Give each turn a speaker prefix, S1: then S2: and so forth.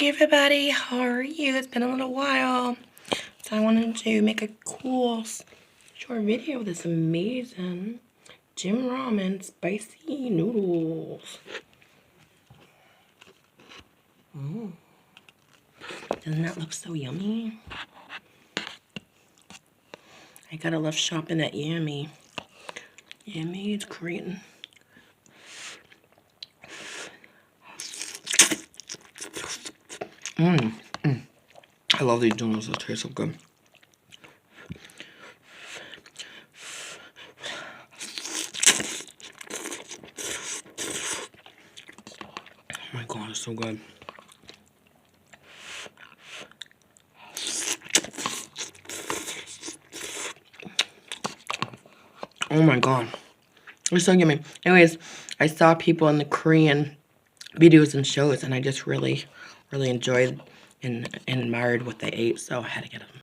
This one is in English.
S1: Hey everybody, how are you? It's been a little while. So I wanted to make a cool short video of this amazing JinRamen spicy noodles. Doesn't that look so yummy? I gotta love shopping at Yami. Yami is Korean. I love these noodles, they taste so good. Oh my god, it's so good. Oh my god. It's so yummy. Anyways, I saw people in the Korean videos and shows, and I just really enjoyed and admired what they ate, so I had to get them.